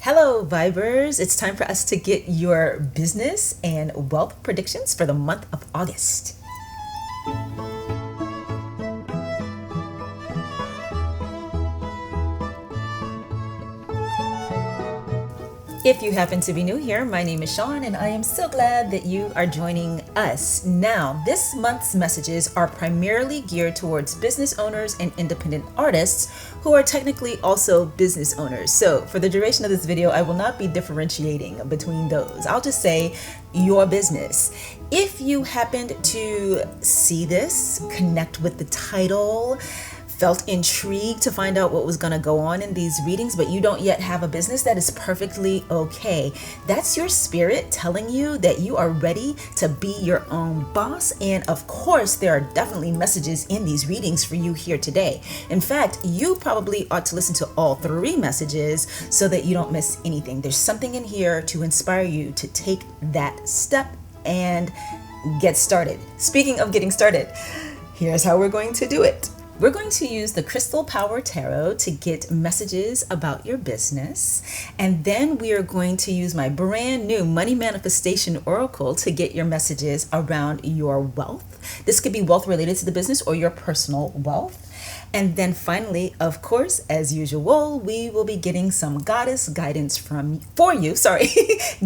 Hello, Vibers. It's time for us to get your business and wealth predictions for the month of August. If you happen to be new here, my name is Shon, and I am so glad that you are joining us. Now, this month's messages are primarily geared towards business owners and independent artists who are technically also business owners. So for the duration of this video, I will not be differentiating between those. I'll just say your business. If you happened to see this, connect with the title, felt intrigued to find out what was going to go on in these readings, but you don't yet have a business, that is perfectly okay. That's your spirit telling you that you are ready to be your own boss. And of course, there are definitely messages in these readings for you here today. In fact, you probably ought to listen to all three messages so that you don't miss anything. There's something in here to inspire you to take that step and get started. Speaking of getting started, here's how we're going to do it. We're going to use the Crystal Power Tarot to get messages about your business. And then we are going to use my brand new Money Manifestation Oracle to get your messages around your wealth. This could be wealth related to the business or your personal wealth. And then finally, of course, as usual, we will be getting some goddess guidance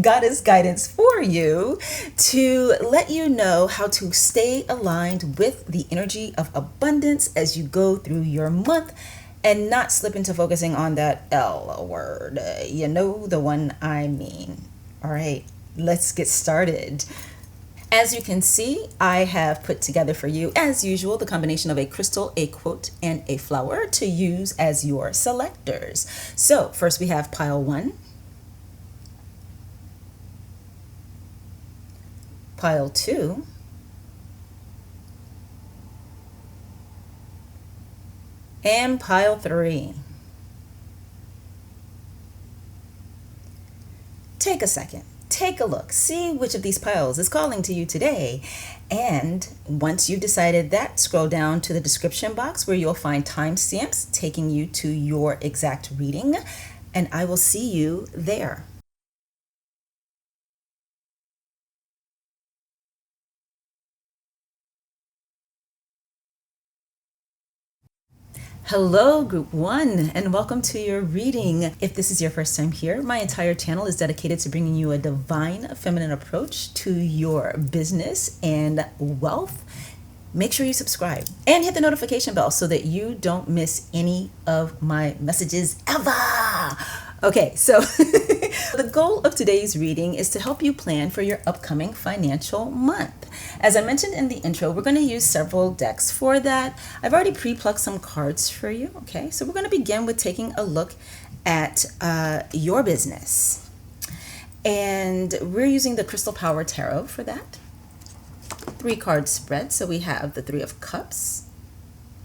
goddess guidance for you to let you know how to stay aligned with the energy of abundance as you go through your month and not slip into focusing on that L word. You know the one I mean. All right, let's get started. As you can see, I have put together for you, as usual, the combination of a crystal, a quote, and a flower to use as your selectors. So first we have pile 1, pile 2, and pile 3. Take a second. Take a look, see which of these piles is calling to you today. And once you've decided that, scroll down to the description box where you'll find timestamps taking you to your exact reading, and I will see you there. Hello, Group 1, and welcome to your reading. If this is your first time here, my entire channel is dedicated to bringing you a divine feminine approach to your business and wealth. Make sure you subscribe and hit the notification bell so that you don't miss any of my messages ever. Okay, so the goal of today's reading is to help you plan for your upcoming financial month. As I mentioned in the intro, we're going to use several decks for that. I've already pre-plucked some cards for you. Okay, so we're going to begin with taking a look at your business. And we're using the Crystal Power Tarot for that. 3-card spread. So we have the 3 of Cups.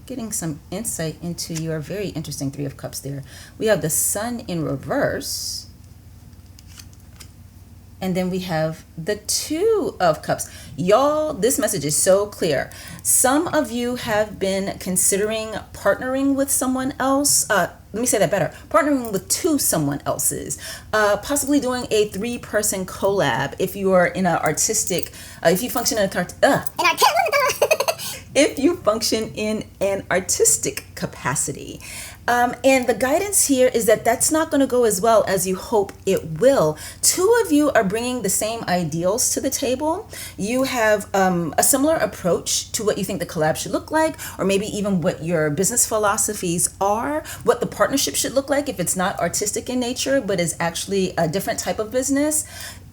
Getting some insight into your very interesting 3 of Cups there. We have the Sun in reverse. And then we have the 2 of Cups. Y'all, this message is so clear. Some of you have been considering partnering with someone else. Let me say that better. Partnering with someone else's. Possibly doing a 3-person collab if you are in an artistic, if you function in if you function in an artistic capacity. And the guidance here is that that's not going to go as well as you hope it will. 2 of you are bringing the same ideals to the table. You have a similar approach to what you think the collab should look like, or maybe even what your business philosophies are, what the partnership should look like if it's not artistic in nature, but is actually a different type of business.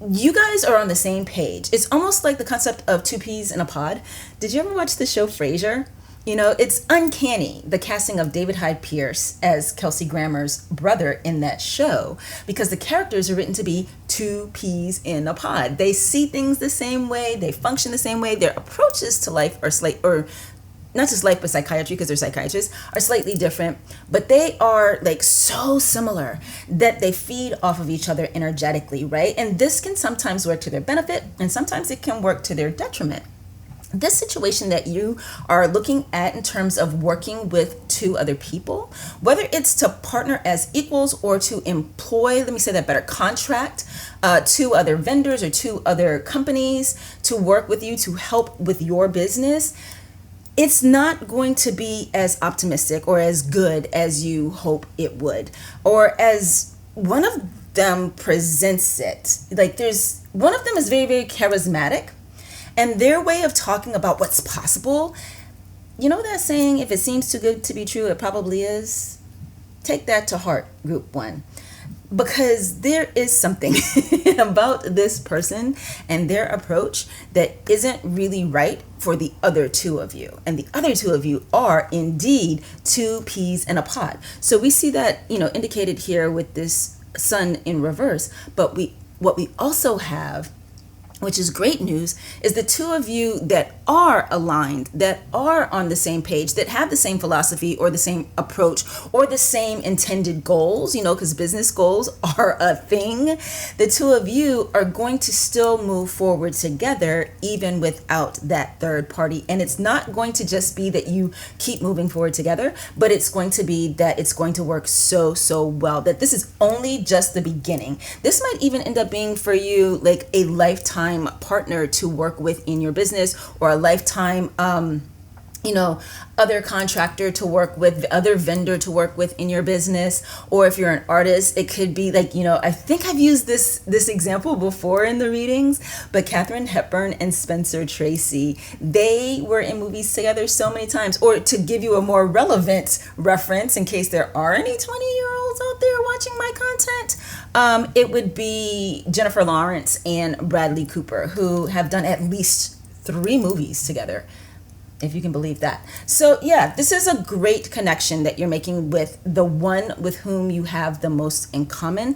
You guys are on the same page. It's almost like the concept of 2 peas in a pod. Did you ever watch the show Frasier? You know, it's uncanny, the casting of David Hyde Pierce as Kelsey Grammer's brother in that show, because the characters are written to be 2 peas in a pod. They see things the same way, they function the same way, their approaches to life are not just life, but psychiatry, because they're psychiatrists, are slightly different, but they are like so similar that they feed off of each other energetically, right? And this can sometimes work to their benefit, and sometimes it can work to their detriment. this situation that you are looking at in terms of working with two other people, whether it's to partner as equals or to employ, let me say that better, contract two other vendors or two other companies to work with you to help with your business, it's not going to be as optimistic or as good as you hope it would, or as one of them presents it. Like, there's one of them is very, very charismatic, and their way of talking about what's possible, you know that saying, if it seems too good to be true, it probably is? Take that to heart, group one. Because there is something about this person and their approach that isn't really right for the other two of you. And the other two of you are indeed two peas in a pod. So we see that, indicated here with this sun in reverse. But what we also have, which is great news, is the two of you that are aligned, that are on the same page, that have the same philosophy or the same approach or the same intended goals, because business goals are a thing. The two of you are going to still move forward together even without that third party. And it's not going to just be that you keep moving forward together, but it's going to be that it's going to work so, so well, that this is only just the beginning. This might even end up being for you like a lifetime partner to work with in your business, or a lifetime other contractor to work with, the other vendor to work with in your business. Or if you're an artist, it could be like, I think I've used this example before in the readings, but Katharine Hepburn and Spencer Tracy, they were in movies together so many times. Or to give you a more relevant reference, in case there are any 20-year-olds out there watching my content, it would be Jennifer Lawrence and Bradley Cooper, who have done at least 3 movies together, if you can believe that. So yeah, this is a great connection that you're making with the one with whom you have the most in common.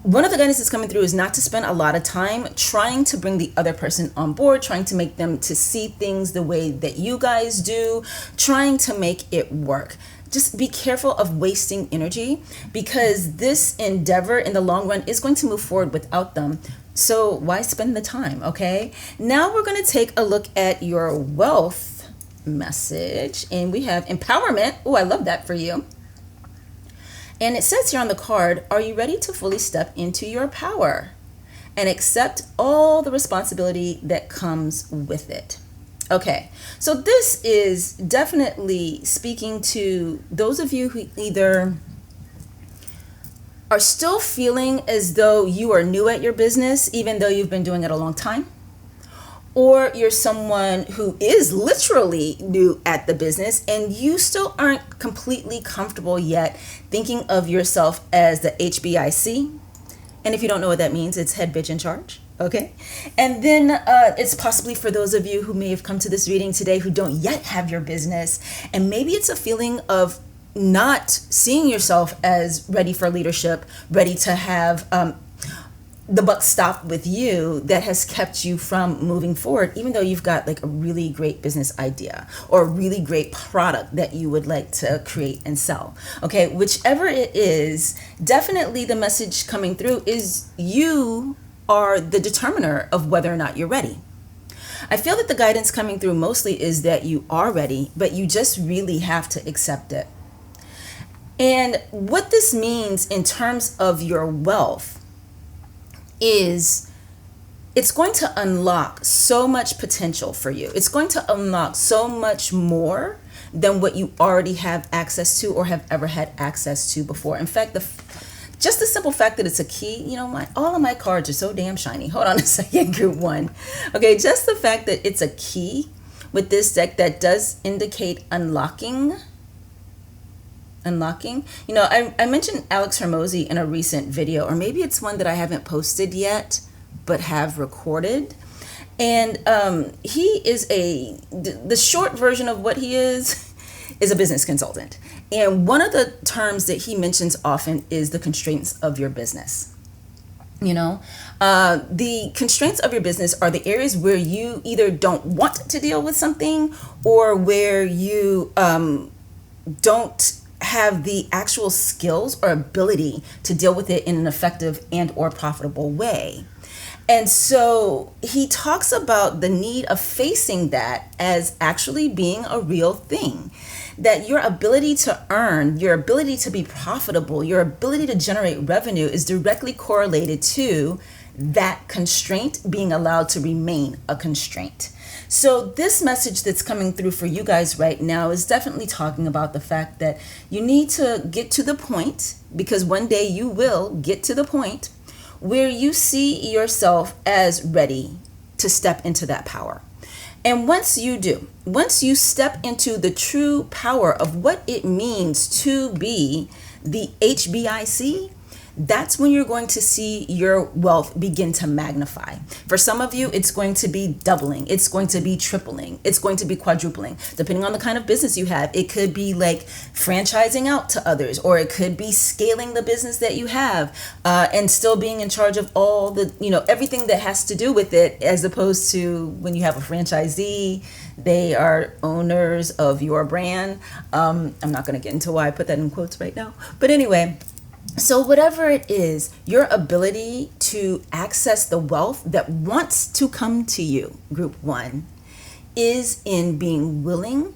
One of the guidance that's coming through is not to spend a lot of time trying to bring the other person on board, trying to make them to see things the way that you guys do, trying to make it work. Just be careful of wasting energy, because this endeavor in the long run is going to move forward without them. So why spend the time, okay? Now we're going to take a look at your wealth message, and we have empowerment. Oh, I love that for you. And it says here on the card, are you ready to fully step into your power and accept all the responsibility that comes with it? Okay, so this is definitely speaking to those of you who either are still feeling as though you are new at your business, even though you've been doing it a long time, or you're someone who is literally new at the business and you still aren't completely comfortable yet thinking of yourself as the HBIC. And if you don't know what that means, it's head bitch in charge. Okay. And then it's possibly for those of you who may have come to this reading today who don't yet have your business. And maybe it's a feeling of not seeing yourself as ready for leadership, ready to have the buck stop with you, that has kept you from moving forward, even though you've got like a really great business idea or a really great product that you would like to create and sell. Okay, whichever it is, definitely the message coming through is you are the determiner of whether or not you're ready. I feel that the guidance coming through mostly is that you are ready, but you just really have to accept it. And what this means in terms of your wealth is it's going to unlock so much potential for you. It's going to unlock so much more than what you already have access to or have ever had access to before. In fact, just the simple fact that it's a key, all of my cards are so damn shiny. Hold on a second, group one. Okay, just the fact that it's a key with this deck, that does indicate unlocking. I mentioned Alex Hormozy in a recent video, or maybe it's one that I haven't posted yet, but have recorded. And he is the short version of what he is a business consultant. And one of the terms that he mentions often is the constraints of your business. The constraints of your business are the areas where you either don't want to deal with something, or where you don't have the actual skills or ability to deal with it in an effective and or profitable way. And so he talks about the need of facing that as actually being a real thing. That your ability to earn, your ability to be profitable, your ability to generate revenue is directly correlated to that constraint being allowed to remain a constraint. So this message that's coming through for you guys right now is definitely talking about the fact that you need to get to the point, because one day you will get to the point where you see yourself as ready to step into that power. And once you do, once you step into the true power of what it means to be the HBIC, that's when you're going to see your wealth begin to magnify. For some of you, it's going to be doubling. It's going to be tripling. It's going to be quadrupling, depending on the kind of business you have. It could be like franchising out to others, or it could be scaling the business that you have and still being in charge of all the, everything that has to do with it, as opposed to when you have a franchisee, they are owners of your brand. I'm not going to get into why I put that in quotes right now. But anyway, so whatever it is, your ability to access the wealth that wants to come to you, group one, is in being willing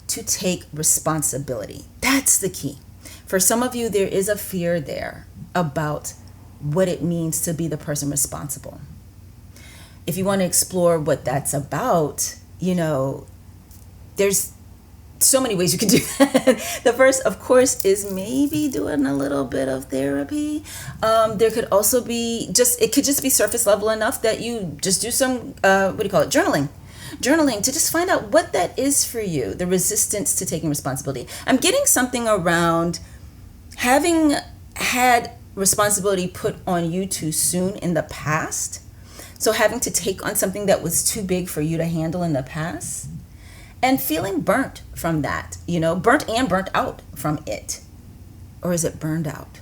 to take responsibility. That's the key. For some of you, there is a fear there about what it means to be the person responsible. If you want to explore what that's about, there's so many ways you can do that. The first, of course, is maybe doing a little bit of therapy. There could also be it could just be surface level enough that you just do some, journaling to just find out what that is for you, the resistance to taking responsibility. I'm getting something around having had responsibility put on you too soon in the past. So having to take on something that was too big for you to handle in the past. And feeling burnt from that, burnt and burnt out from it. Or is it burned out?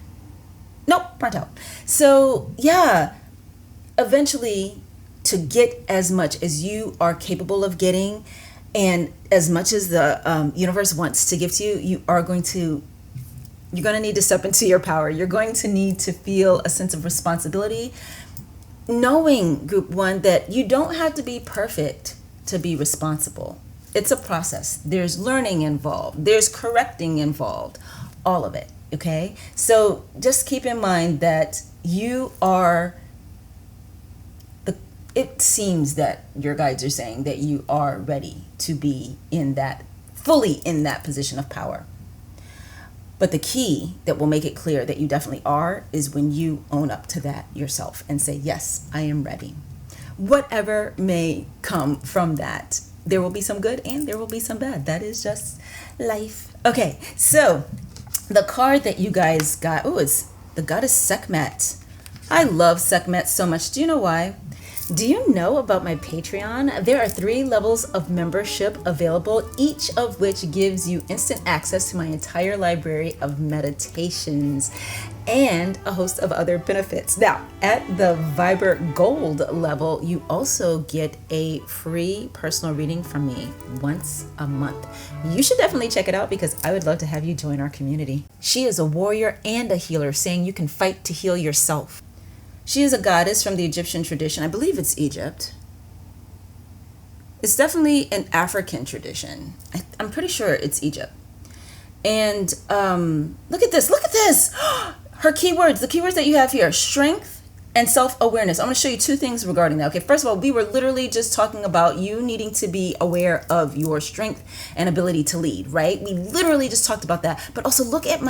Nope, burnt out. So yeah, eventually to get as much as you are capable of getting and as much as the universe wants to give to you, you're going to need to step into your power. You're going to need to feel a sense of responsibility, knowing, group one, that you don't have to be perfect to be responsible. It's a process. There's learning involved. There's correcting involved. All of it. Okay? So just keep in mind that it seems that your guides are saying that you are ready to be fully in that position of power. But the key that will make it clear that you definitely are is when you own up to that yourself and say, yes, I am ready. Whatever may come from that. There will be some good and there will be some bad. That is just life. Okay, so the card that you guys got, it's the goddess Sekhmet. I love Sekhmet so much. Do you know why? Do you know about my Patreon? There are 3 levels of membership available, each of which gives you instant access to my entire library of meditations and a host of other benefits. Now, at the Viber Gold level, you also get a free personal reading from me once a month. You should definitely check it out because I would love to have you join our community. She is a warrior and a healer, saying you can fight to heal yourself. She is a goddess from the Egyptian tradition. I believe it's Egypt. It's definitely an African tradition. I'm pretty sure it's Egypt. And look at this. Her keywords, the keywords that you have here: strength and self-awareness. I'm going to show you 2 things regarding that. Okay, first of all, we were literally just talking about you needing to be aware of your strength and ability to lead, right? We literally just talked about that. But also look at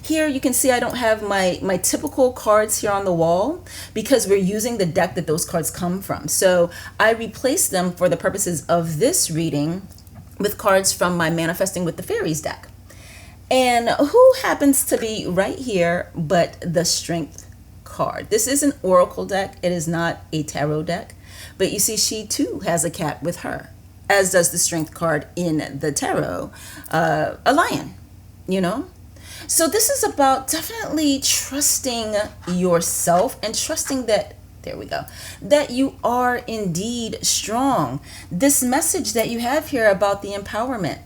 here you can see I don't have my typical cards here on the wall because we're using the deck that those cards come from. So I replaced them for the purposes of this reading with cards from my Manifesting with the Fairies deck. And who happens to be right here but the Strength card? This is an oracle deck. It is not a tarot deck. But you see, she too has a cat with her, as does the Strength card in the tarot, a lion, So this is about definitely trusting yourself and trusting that, there we go, that you are indeed strong. This message that you have here about the empowerment,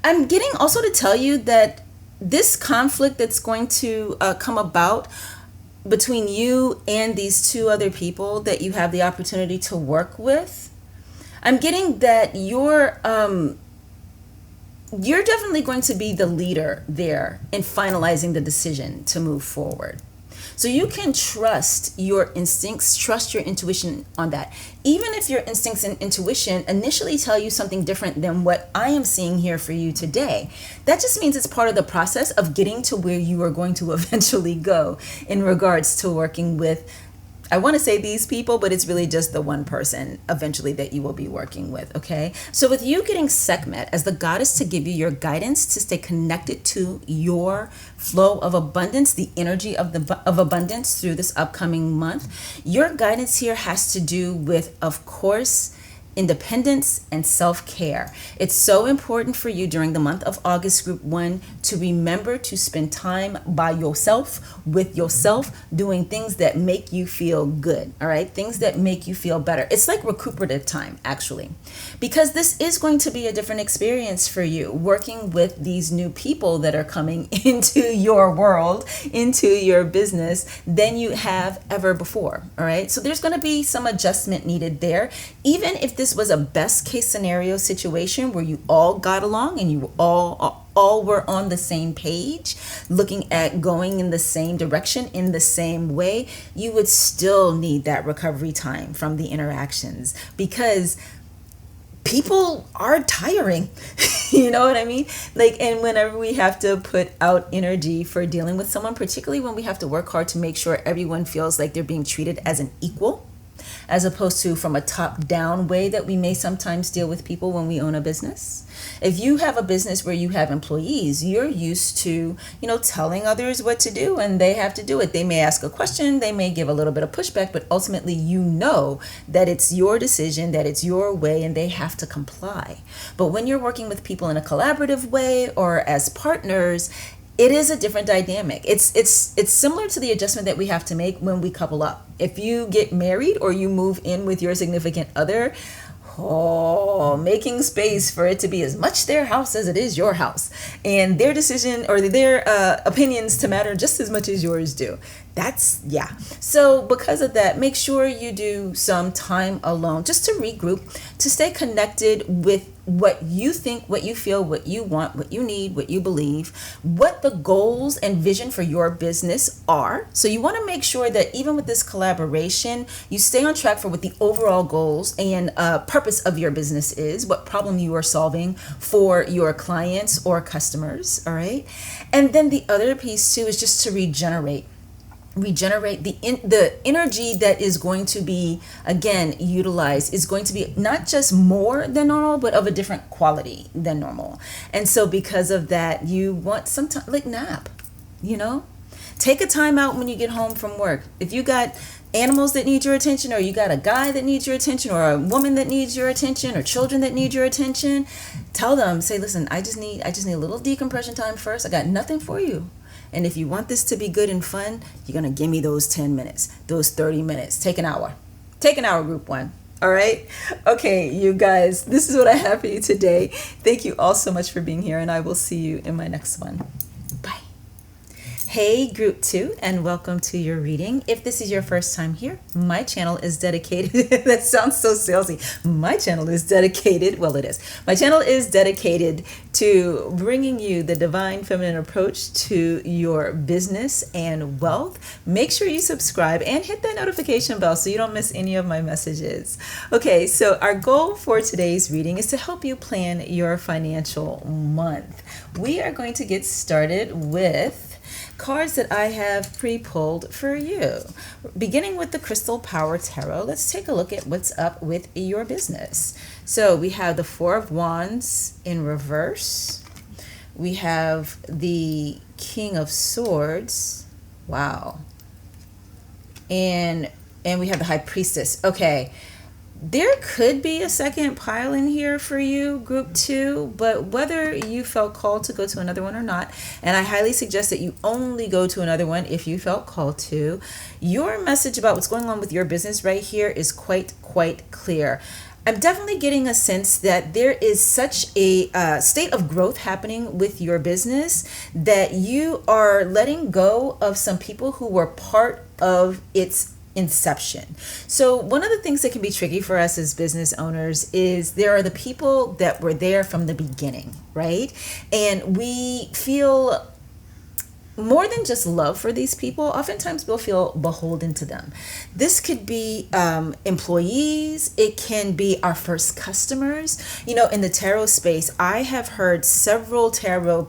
I'm getting also to tell you that this conflict that's going to come about between you and these two other people that you have the opportunity to work with, I'm getting that you're definitely going to be the leader there in finalizing the decision to move forward. So you can trust your instincts, trust your intuition on that. Even if your instincts and intuition initially tell you something different than what I am seeing here for you today, that just means it's part of the process of getting to where you are going to eventually go in regards to working with, I want to say these people, but it's really just the one person eventually that you will be working with, okay? So with you getting Sekhmet as the goddess to give you your guidance to stay connected to your flow of abundance, the energy of abundance through this upcoming month, your guidance here has to do with, of course, independence and self-care. It's so important for you during the month of August, Group 1, to remember to spend time by yourself, with yourself, doing things that make you feel good, all right? Things that make you feel better. It's like recuperative time, actually, because this is going to be a different experience for you, working with these new people that are coming into your world, into your business, than you have ever before, all right? So there's going to be some adjustment needed there. Even if this was a best case scenario situation where you all got along and you all were on the same page, looking at going in the same direction, in the same way, you would still need that recovery time from the interactions, because people are tiring. You know what I mean? Like, and whenever we have to put out energy for dealing with someone, particularly when we have to work hard to make sure everyone feels like they're being treated as an equal, as opposed to from a top-down way that we may sometimes deal with people when we own a business. If you have a business where you have employees, you're used to, telling others what to do, and they have to do it. They may ask a question, they may give a little bit of pushback, but ultimately you know that it's your decision, that it's your way, and they have to comply. But when you're working with people in a collaborative way or as partners, it is a different dynamic. It's similar to the adjustment that we have to make when we couple up. If you get married or you move in with your significant other, making space for it to be as much their house as it is your house, and their decision or their opinions to matter just as much as yours do. So because of that, make sure you do some time alone just to regroup, to stay connected with what you think, what you feel, what you want, what you need, what you believe, what the goals and vision for your business are. So you want to make sure that even with this collaboration, you stay on track for what the overall goals and purpose of your business is, what problem you are solving for your clients or customers, all right? And then the other piece too is just to regenerate the energy that is going to be, again, utilized is going to be not just more than normal, but of a different quality than normal. And so because of that, you want some time, like nap, take a time out when you get home from work. If you got animals that need your attention, or you got a guy that needs your attention, or a woman that needs your attention, or children that need your attention, tell them, say, listen, I just need a little decompression time first. I got nothing for you. And if you want this to be good and fun, you're going to give me those 10 minutes, those 30 minutes. Take an hour, Group 1. All right. Okay, you guys, this is what I have for you today. Thank you all so much for being here, and I will see you in my next one. Bye. Hey, Group 2, and welcome to your reading. If this is your first time here, my channel is dedicated, that sounds so salesy. My channel is dedicated, well, it is. My channel is dedicated to bringing you the divine feminine approach to your business and wealth. Make sure you subscribe and hit that notification bell so you don't miss any of my messages. Okay, so our goal for today's reading is to help you plan your financial month. We are going to get started with cards that I have pre-pulled for you. Beginning with the Crystal Power Tarot, let's take a look at what's up with your business. So we have the Four of Wands in reverse. We have the King of Swords. Wow. And we have the High Priestess. Okay. There could be a second pile in here for you, Group 2, but whether you felt called to go to another one or not, and I highly suggest that you only go to another one if you felt called to, your message about what's going on with your business right here is quite clear. I'm definitely getting a sense that there is such a state of growth happening with your business that you are letting go of some people who were part of its inception. So one of the things that can be tricky for us as business owners is there are the people that were there from the beginning, right? And we feel more than just love for these people. Oftentimes we'll feel beholden to them. This could be employees. It can be our first customers. In the tarot space, I have heard several tarot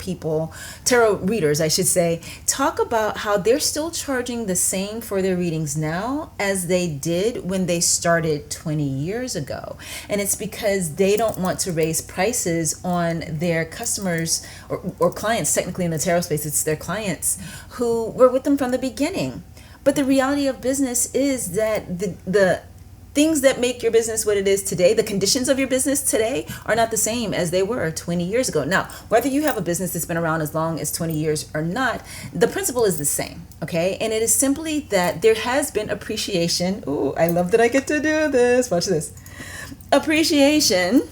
readers, I should say, talk about how they're still charging the same for their readings now as they did when they started 20 years ago. And it's because they don't want to raise prices on their customers or clients. Technically in the tarot space, it's their clients who were with them from the beginning. But the reality of business is that the things that make your business what it is today, the conditions of your business today, are not the same as they were 20 years ago. Now, whether you have a business that's been around as long as 20 years or not, the principle is the same, okay? And it is simply that there has been appreciation. Ooh, I love that I get to do this. Watch this. Appreciation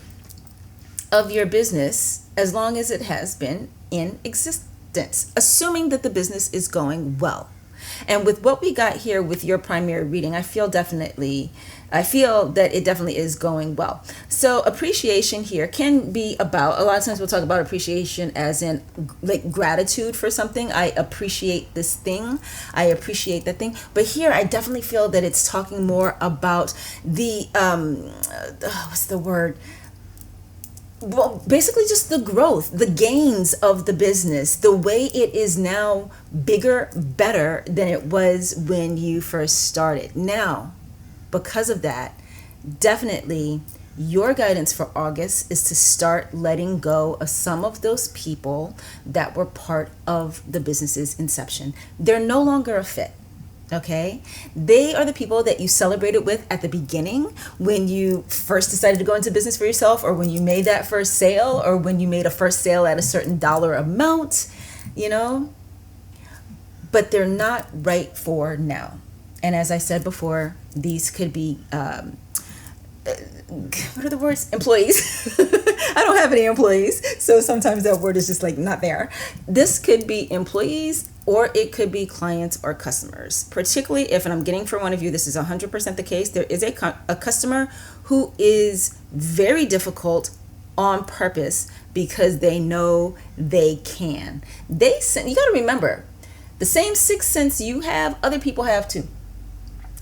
of your business as long as it has been in existence, assuming that the business is going well. And with what we got here with your primary reading, I feel that it definitely is going well. So appreciation here can be about, a lot of times we'll talk about appreciation as in like gratitude for something. I appreciate this thing. I appreciate that thing. But here I definitely feel that it's talking more about the, what's the word? Well, basically just the growth, the gains of the business, the way it is now bigger, better than it was when you first started. Now, because of that, definitely your guidance for August is to start letting go of some of those people that were part of the business's inception. They're no longer a fit. Okay, they are the people that you celebrated with at the beginning when you first decided to go into business for yourself, or when you made that first sale, or when you made a first sale at a certain dollar amount, but they're not right for now. And as I said before, these could be what are the words? Employees. I don't have any employees, so sometimes that word is just like not there. This could be employees, or it could be clients or customers. Particularly if, and I'm getting for one of you, this is 100% the case, there is a customer who is very difficult on purpose because they know they can. You got to remember, the same sixth sense you have, other people have too.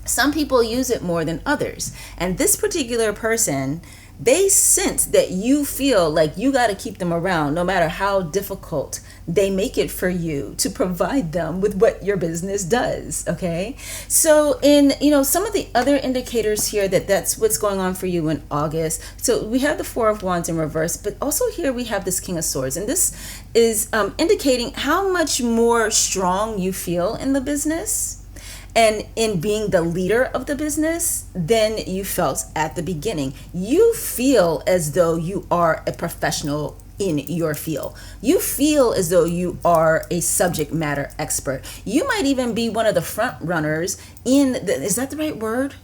Some people use it more than others. And this particular person, they sense that you feel like you got to keep them around no matter how difficult they make it for you to provide them with what your business does. Okay. So in, some of the other indicators here that's what's going on for you in August. So we have the Four of Wands in reverse, but also here we have this King of Swords. And this is indicating how much more strong you feel in the business and in being the leader of the business than you felt at the beginning. You feel as though you are a professional in your field. You feel as though you are a subject matter expert. You might even be one of the front runners is that the right word?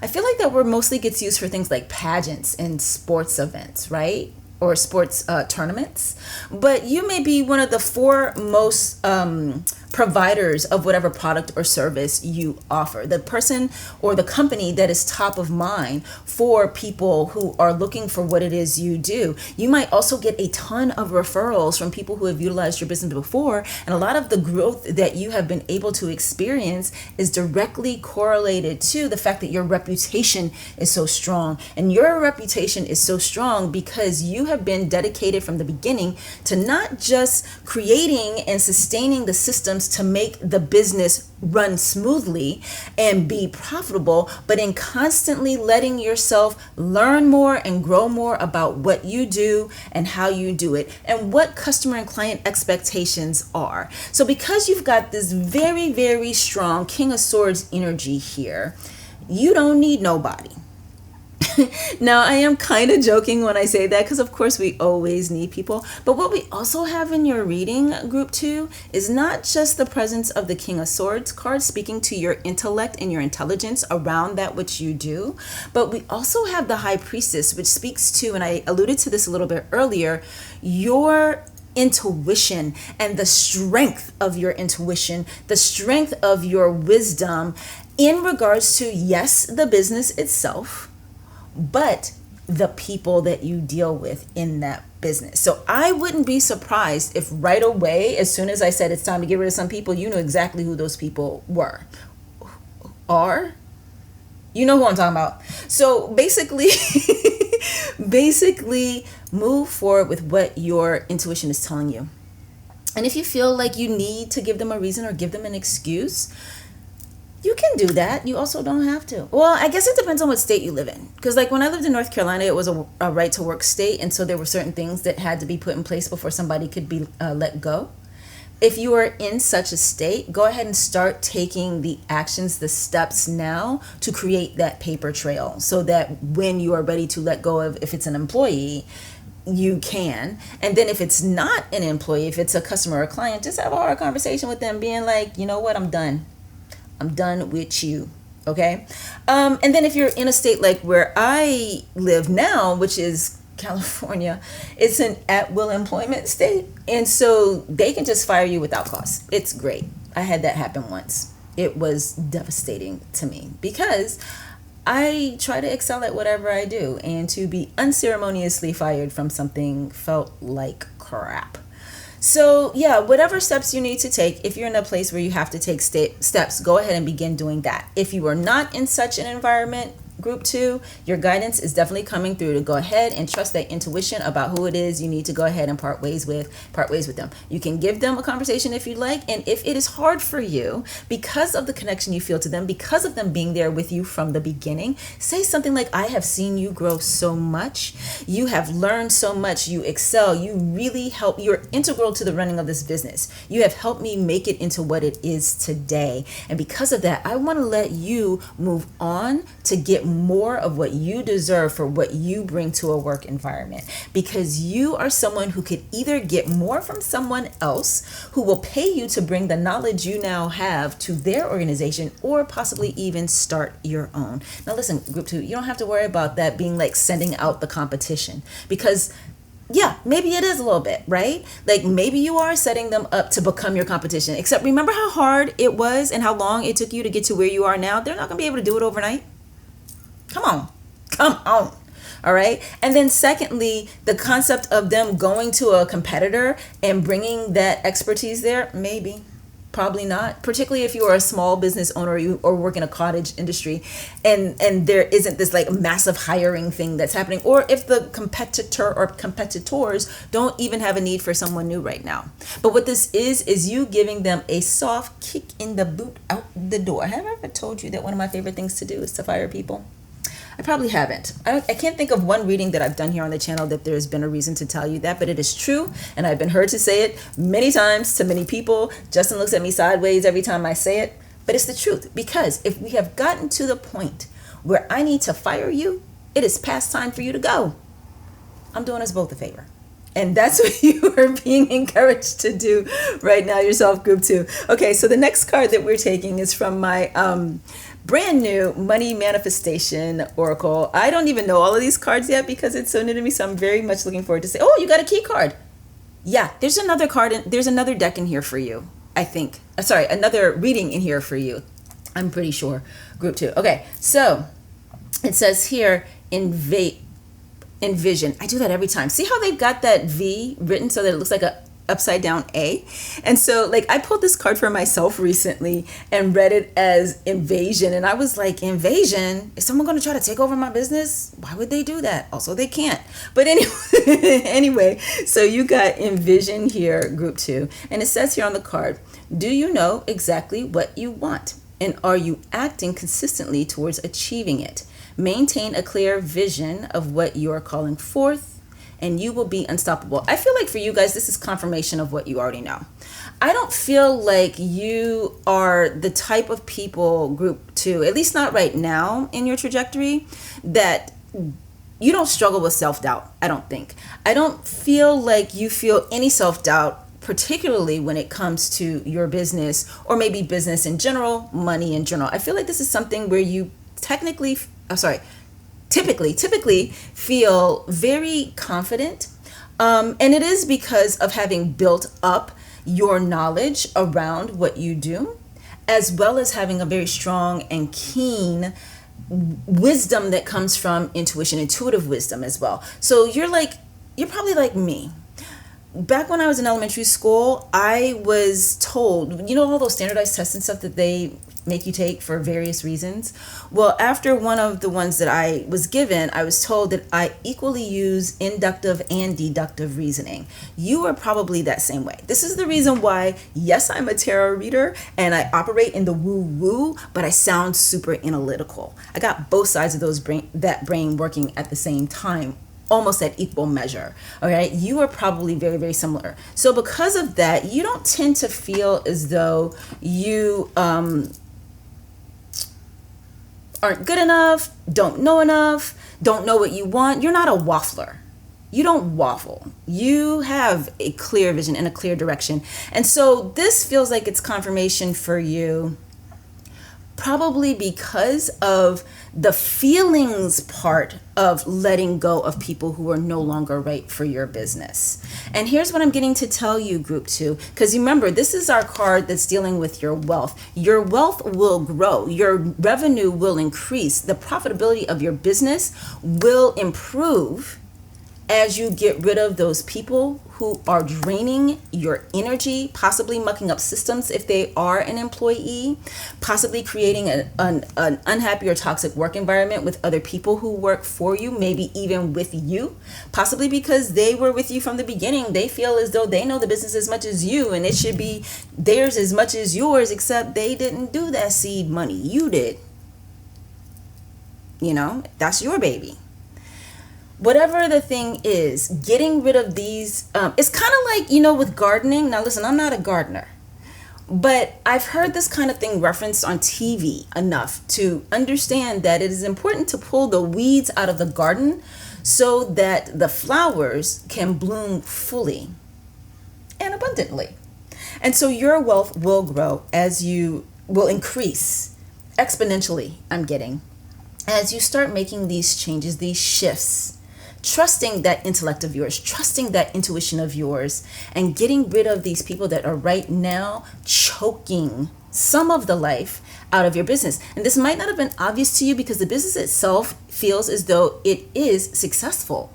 I feel like that word mostly gets used for things like pageants and sports events, right? Or sports tournaments. But you may be one of the foremost providers of whatever product or service you offer. The person or the company that is top of mind for people who are looking for what it is you do. You might also get a ton of referrals from people who have utilized your business before. And a lot of the growth that you have been able to experience is directly correlated to the fact that your reputation is so strong. And your reputation is so strong because you have been dedicated from the beginning to not just creating and sustaining the systems to make the business run smoothly and be profitable, but in constantly letting yourself learn more and grow more about what you do and how you do it and what customer and client expectations are. So because you've got this very, very strong King of Swords energy here, you don't need nobody. Now, I am kind of joking when I say that because, of course, we always need people. But what we also have in your reading, group 2, is not just the presence of the King of Swords card speaking to your intellect and your intelligence around that which you do, but we also have the High Priestess, which speaks to, and I alluded to this a little bit earlier, your intuition and the strength of your intuition, the strength of your wisdom in regards to, yes, the business itself, but the people that you deal with in that business. So I wouldn't be surprised if right away, as soon as I said it's time to get rid of some people, you know exactly who those people are. You know who I'm talking about. So basically, move forward with what your intuition is telling you. And if you feel like you need to give them a reason or give them an excuse, you can do that. You also don't have to. Well, I guess it depends on what state you live in. Because like when I lived in North Carolina, it was a right to work state. And so there were certain things that had to be put in place before somebody could be let go. If you are in such a state, go ahead and start taking the actions, the steps now to create that paper trail so that when you are ready to let go of, if it's an employee, you can. And then if it's not an employee, if it's a customer or a client, just have a hard conversation with them being like, you know what, I'm done with you. Okay. And then if you're in a state like where I live now, which is California, it's an at-will employment state. And so they can just fire you without cause. It's great. I had that happen once. It was devastating to me because I try to excel at whatever I do, and to be unceremoniously fired from something felt like crap. So yeah, whatever steps you need to take, if you're in a place where you have to take steps, go ahead and begin doing that. If you are not in such an environment, group 2, your guidance is definitely coming through to go ahead and trust that intuition about who it is you need to go ahead and part ways with them. You can give them a conversation if you'd like, and if it is hard for you because of the connection you feel to them, because of them being there with you from the beginning, say something like, I have seen you grow so much, you have learned so much, you excel, you really help, you're integral to the running of this business, you have helped me make it into what it is today, and because of that, I want to let you move on to get more of what you deserve for what you bring to a work environment, because you are someone who could either get more from someone else who will pay you to bring the knowledge you now have to their organization, or possibly even start your own. Now listen, group 2, you don't have to worry about that being like sending out the competition, because yeah, maybe it is a little bit, right? Like maybe you are setting them up to become your competition, except remember how hard it was and how long it took you to get to where you are now. They're not gonna be able to do it overnight. Come on. All right. And then secondly, the concept of them going to a competitor and bringing that expertise there, maybe, probably not, particularly if you are a small business owner or work in a cottage industry and there isn't this like massive hiring thing that's happening, or if the competitor or competitors don't even have a need for someone new right now. But what this is you giving them a soft kick in the boot out the door. Have I ever told you that one of my favorite things to do is to fire people? I probably haven't. I can't think of one reading that I've done here on the channel that there's been a reason to tell you that, but it is true, and I've been heard to say it many times to many people. Justin looks at me sideways every time I say it, but it's the truth, because if we have gotten to the point where I need to fire you, it is past time for you to go. I'm doing us both a favor. And that's what you are being encouraged to do right now yourself, group 2. Okay, so the next card that we're taking is from my brand new money manifestation oracle. I don't even know all of these cards yet because it's so new to me, so I'm very much looking forward to say, oh, you got a key card. Yeah, there's another card, there's another deck in here for you, I think. Another reading in here for you. I'm pretty sure, group 2. Okay, so it says here, envision. I do that every time. See how they've got that V written so that it looks like a upside down A? And so like I pulled this card for myself recently and read it as invasion, and I was like, invasion? Is someone going to try to take over my business? Why would they do that? Also, they can't. But anyway, so you got envision here, group 2, and it says here on the card, do you know exactly what you want, and are you acting consistently towards achieving it? Maintain a clear vision of what you are calling forth, and you will be unstoppable. I feel like for you guys, this is confirmation of what you already know. I don't feel like you are the type of people, group 2, at least not right now in your trajectory, that you don't struggle with self-doubt, I don't think. I don't feel like you feel any self-doubt, particularly when it comes to your business, or maybe business in general, money in general. I feel like this is something where you typically feel very confident. And it is because of having built up your knowledge around what you do, as well as having a very strong and keen wisdom that comes from intuition, intuitive wisdom as well. So you're probably like me. Back when I was in elementary school, I was told, all those standardized tests and stuff that they make you take for various reasons. Well, after one of the ones that I was given, I was told that I equally use inductive and deductive reasoning. You are probably that same way. This is the reason why, yes, I'm a tarot reader and I operate in the woo-woo, but I sound super analytical. I got both sides of that brain working at the same time, almost at equal measure. All right, you are probably very, very similar. So because of that, you don't tend to feel as though you aren't good enough, don't know what you want. You're not a waffler. You don't waffle. You have a clear vision and a clear direction. And so this feels like it's confirmation for you, probably because of the feelings part of letting go of people who are no longer right for your business. And here's what I'm getting to tell you, group 2, because remember, this is our card that's dealing with your wealth. Your wealth will grow. Your revenue will increase. The profitability of your business will improve as you get rid of those people who are draining your energy, possibly mucking up systems if they are an employee, possibly creating an unhappy or toxic work environment with other people who work for you, maybe even with you, possibly because they were with you from the beginning. They feel as though they know the business as much as you and it should be theirs as much as yours, except they didn't do that seed money. You did. That's your baby. Whatever the thing is, getting rid of these, it's kind of like, with gardening. Now listen, I'm not a gardener, but I've heard this kind of thing referenced on TV enough to understand that it is important to pull the weeds out of the garden so that the flowers can bloom fully and abundantly. And so your wealth will grow as you will increase exponentially, I'm getting, as you start making these changes, these shifts, trusting that intellect of yours, trusting that intuition of yours, and getting rid of these people that are right now choking some of the life out of your business. And this might not have been obvious to you because the business itself feels as though it is successful.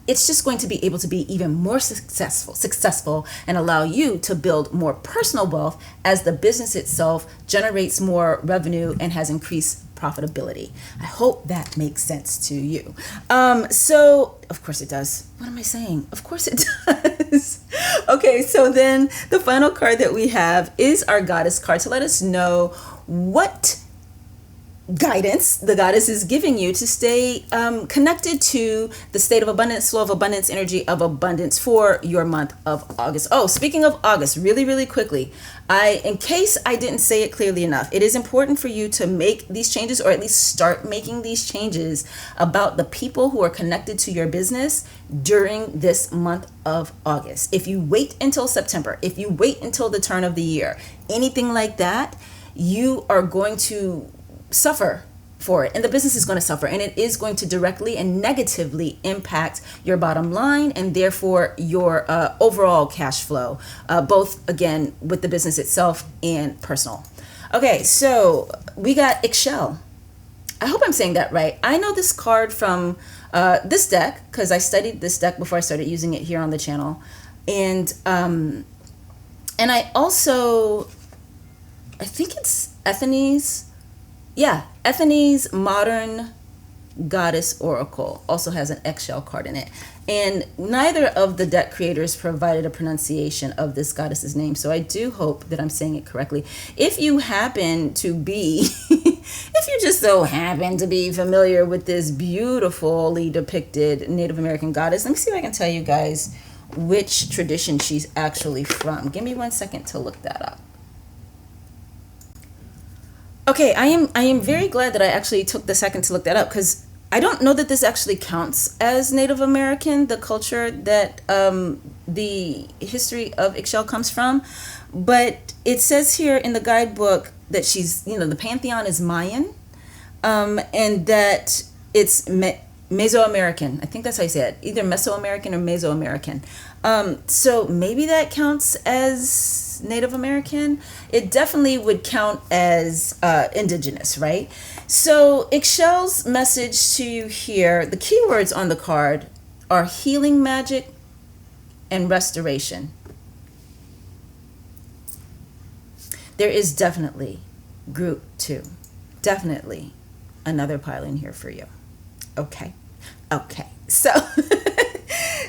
It's just going to be able to be even more successful and allow you to build more personal wealth as the business itself generates more revenue and has increased profitability. I hope that makes sense to you. So of course it does. What am I saying? Of course it does. Okay, so then the final card that we have is our goddess card to let us know what guidance the goddess is giving you to stay connected to the state of abundance, flow of abundance, energy of abundance for your month of August. Oh, speaking of August, really, really quickly, in case I didn't say it clearly enough, it is important for you to make these changes, or at least start making these changes about the people who are connected to your business during this month of August. If you wait until September, if you wait until the turn of the year, anything like that, you are going to suffer for it, and the business is going to suffer, and it is going to directly and negatively impact your bottom line and therefore your overall cash flow, both again with the business itself and personal. Okay, so we got Ixchel. I hope I'm saying that right. I know this card from this deck because I studied this deck before I started using it here on the channel, and I also, I think it's Athene's. Yeah, Athene's Modern Goddess Oracle also has an Ixchel card in it. And neither of the deck creators provided a pronunciation of this goddess's name, so I do hope that I'm saying it correctly. If you happen to be, if you just so happen to be familiar with this beautifully depicted Native American goddess, let me see if I can tell you guys which tradition she's actually from. Give me 1 second to look that up. Okay, I am very glad that I actually took the second to look that up, because I don't know that this actually counts as Native American, the culture that the history of Ixchel comes from. But it says here in the guidebook that she's, the pantheon is Mayan, and that it's Mesoamerican. I think that's how you say it, either Mesoamerican or Mesoamerican. So maybe that counts as Native American. It definitely would count as indigenous, right? So Ixchel's message to you here, the keywords on the card are healing magic and restoration. There is definitely group 2. Definitely another pile in here for you. Okay.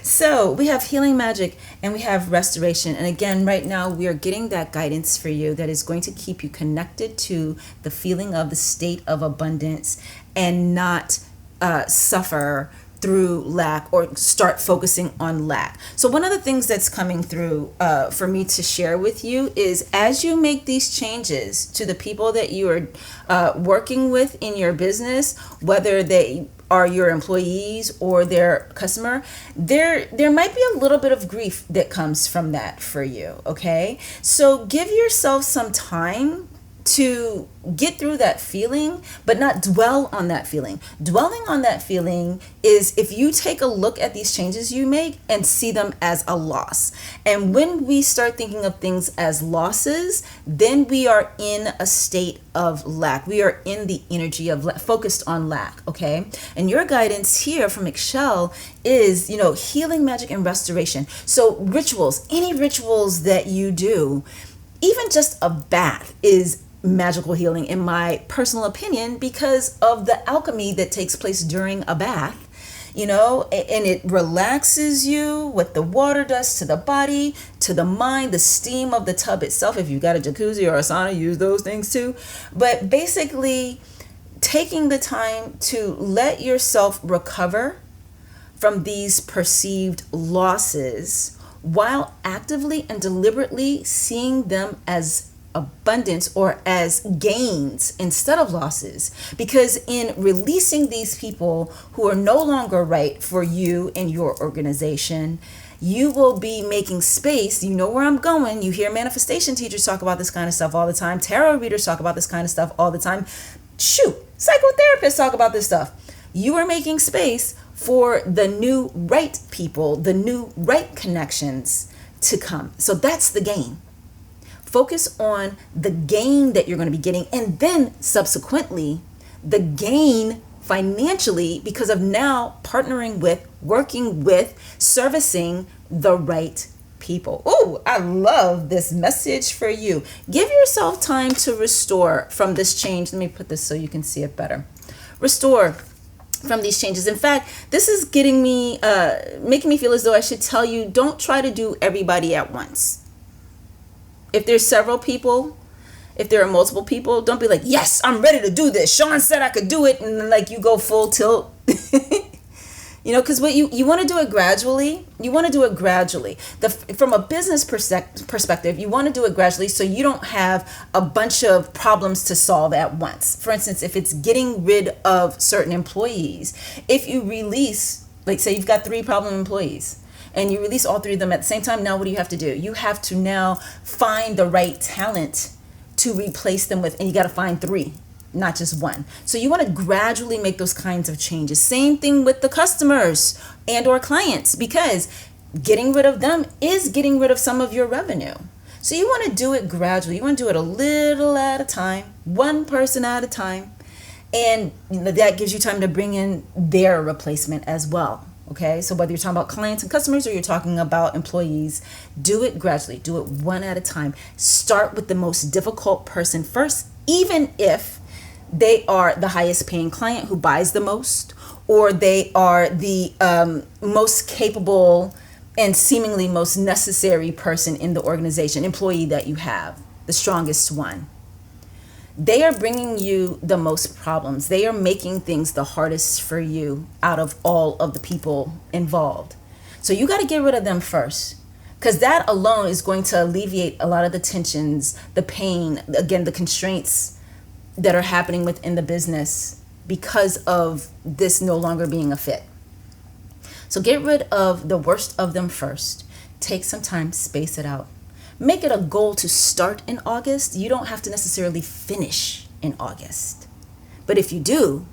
So we have healing magic and we have restoration. And again, right now we are getting that guidance for you that is going to keep you connected to the feeling of the state of abundance and not suffer through lack or start focusing on lack. So one of the things that's coming through for me to share with you is as you make these changes to the people that you are working with in your business, whether they are your employees or their customer, there might be a little bit of grief that comes from that for you, okay? So give yourself some time to get through that feeling, but not dwell on that feeling. Dwelling on that feeling is if you take a look at these changes you make and see them as a loss. And when we start thinking of things as losses, then we are in a state of lack. We are in the energy of focused on lack, okay? And your guidance here from Ixchel is, healing magic and restoration. So rituals, any rituals that you do, even just a bath is magical healing in my personal opinion because of the alchemy that takes place during a bath, and it relaxes you, what the water does to the body, to the mind, the steam of the tub itself. If you got a jacuzzi or a sauna, use those things too. But basically taking the time to let yourself recover from these perceived losses while actively and deliberately seeing them as abundance or as gains instead of losses. Because in releasing these people who are no longer right for you and your organization, you will be making space. You know where I'm going. You hear manifestation teachers talk about this kind of stuff all the time. Tarot readers talk about this kind of stuff all the time. Psychotherapists talk about this stuff. You are making space for the new right people, the new right connections to come. So that's the gain. Focus on the gain that you're going to be getting, and then subsequently the gain financially because of now partnering with, working with, servicing the right people. Oh, I love this message for you. Give yourself time to restore from this change. Let me put this so you can see it better. Restore from these changes. In fact, this is getting me, making me feel as though I should tell you, don't try to do everybody at once. If there's several people, if there are multiple people, don't be like, yes, I'm ready to do this. Shon said I could do it. And then you go full tilt, because what you want to do it gradually. You want to do it gradually. From a business perspective, you want to do it gradually so you don't have a bunch of problems to solve at once. For instance, if it's getting rid of certain employees, if you release, say you've got 3 problem employees, and you release all 3 of them at the same time, now what do you have to do? You have to now find the right talent to replace them with, and you got to find 3, not just 1. So you want to gradually make those kinds of changes. Same thing with the customers and or clients, because getting rid of them is getting rid of some of your revenue. So you want to do it gradually. You want to do it a little at a time, one person at a time, and that gives you time to bring in their replacement as well. Okay, so whether you're talking about clients and customers or you're talking about employees, do it gradually. Do it one at a time. Start with the most difficult person first, even if they are the highest paying client who buys the most, or they are the most capable and seemingly most necessary person in the organization, employee that you have, the strongest one. They are bringing you the most problems. They are making things the hardest for you out of all of the people involved. So you got to get rid of them first, because that alone is going to alleviate a lot of the tensions, the pain, again, the constraints that are happening within the business because of this no longer being a fit. So get rid of the worst of them first. Take some time, space it out. Make it a goal to start in August. You don't have to necessarily finish in August. But if you do,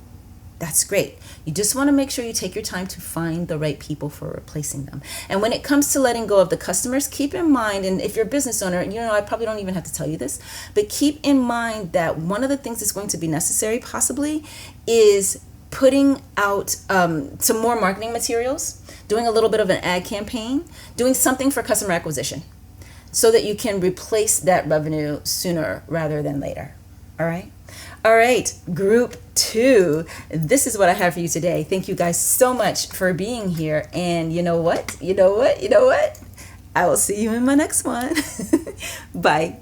that's great. You just want to make sure you take your time to find the right people for replacing them. And when it comes to letting go of the customers, keep in mind, and if you're a business owner, I probably don't even have to tell you this, but keep in mind that one of the things that's going to be necessary possibly is putting out some more marketing materials, doing a little bit of an ad campaign, doing something for customer acquisition so that you can replace that revenue sooner rather than later. All right? All right, group 2. This is what I have for you today. Thank you guys so much for being here. And you know what? I will see you in my next one. Bye.